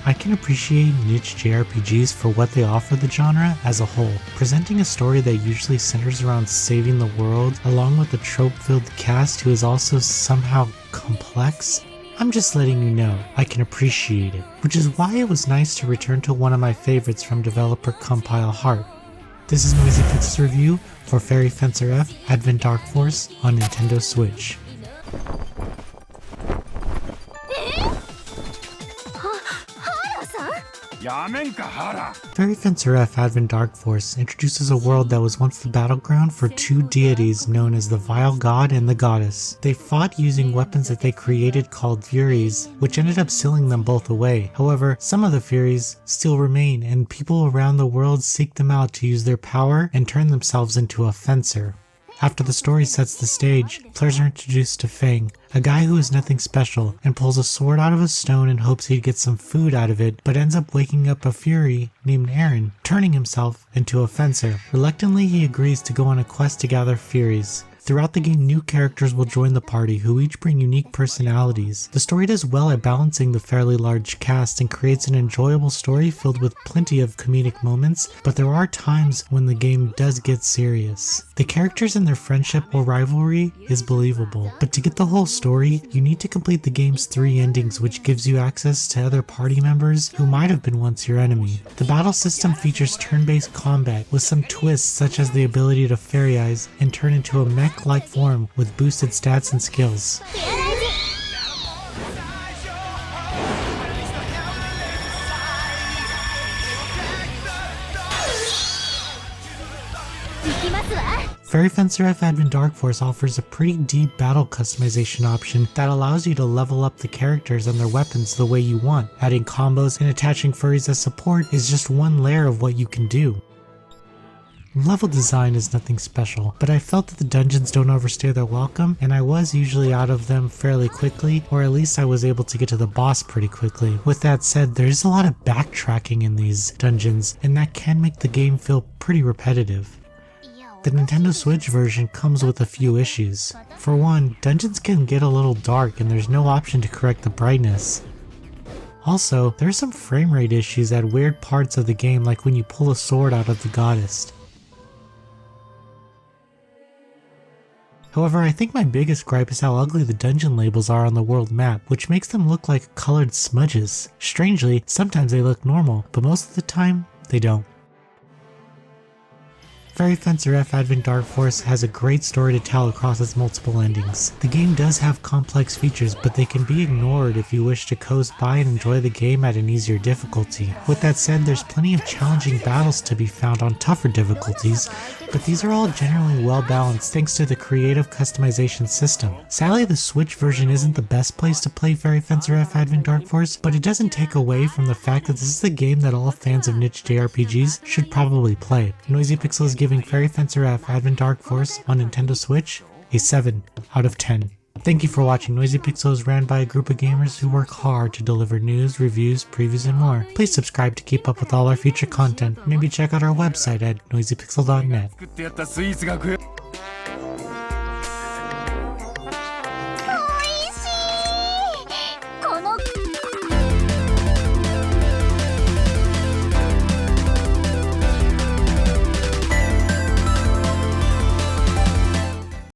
I can appreciate niche JRPGs for what they offer the genre as a whole, presenting a story that usually centers around saving the world, along with a trope-filled cast who is also somehow complex. I'm just letting you know, I can appreciate it, which is why it was nice to return to one of my favorites from developer Compile Heart. This is Noisy Pixels review for Fairy Fencer F Advent Dark Force on Nintendo Switch. Fairy Fencer F Advent Dark Force introduces a world that was once the battleground for two deities known as the Vile God and the Goddess. They fought using weapons that they created called Furies, which ended up sealing them both away. However, some of the Furies still remain, and people around the world seek them out to use their power and turn themselves into a fencer. After the story sets the stage, players are introduced to Fang, a guy who is nothing special, and pulls a sword out of a stone in hopes he'd get some food out of it, but ends up waking up a Fury named Aaron, turning himself into a fencer. Reluctantly, he agrees to go on a quest to gather Furies. Throughout the game, new characters will join the party who each bring unique personalities. The story does well at balancing the fairly large cast and creates an enjoyable story filled with plenty of comedic moments, but there are times when the game does get serious. The characters and their friendship or rivalry is believable, but to get the whole story, you need to complete the game's 3 endings, which gives you access to other party members who might have been once your enemy. The battle system features turn-based combat with some twists such as the ability to fairy eyes and turn into a mech-like form with boosted stats and skills. Fairy Fencer F Advent Dark Force offers a pretty deep battle customization option that allows you to level up the characters and their weapons the way you want. Adding combos and attaching furries as support is just one layer of what you can do. Level design is nothing special, but I felt that the dungeons don't overstay their welcome, and I was usually out of them fairly quickly, or at least I was able to get to the boss pretty quickly. With that said, there's a lot of backtracking in these dungeons, and that can make the game feel pretty repetitive. The Nintendo Switch version comes with a few issues. For one, dungeons can get a little dark and there's no option to correct the brightness. Also, there are some frame rate issues at weird parts of the game, like when you pull a sword out of the goddess. However, I think my biggest gripe is how ugly the dungeon labels are on the world map, which makes them look like colored smudges. Strangely, sometimes they look normal, but most of the time, they don't. Fairy Fencer F Advent Dark Force has a great story to tell across its multiple endings. The game does have complex features, but they can be ignored if you wish to coast by and enjoy the game at an easier difficulty. With that said, there's plenty of challenging battles to be found on tougher difficulties, but these are all generally well balanced thanks to the creative customization system. Sadly, the Switch version isn't the best place to play Fairy Fencer F Advent Dark Force, but it doesn't take away from the fact that this is the game that all fans of niche JRPGs should probably play. Noisy Pixel is giving Fairy Fencer F Advent Dark Force on Nintendo Switch a 7 out of 10. Thank you for watching. Noisy Pixel is ran by a group of gamers who work hard to deliver news, reviews, previews, and more. Please subscribe to keep up with all our future content. Maybe check out our website at noisypixel.net.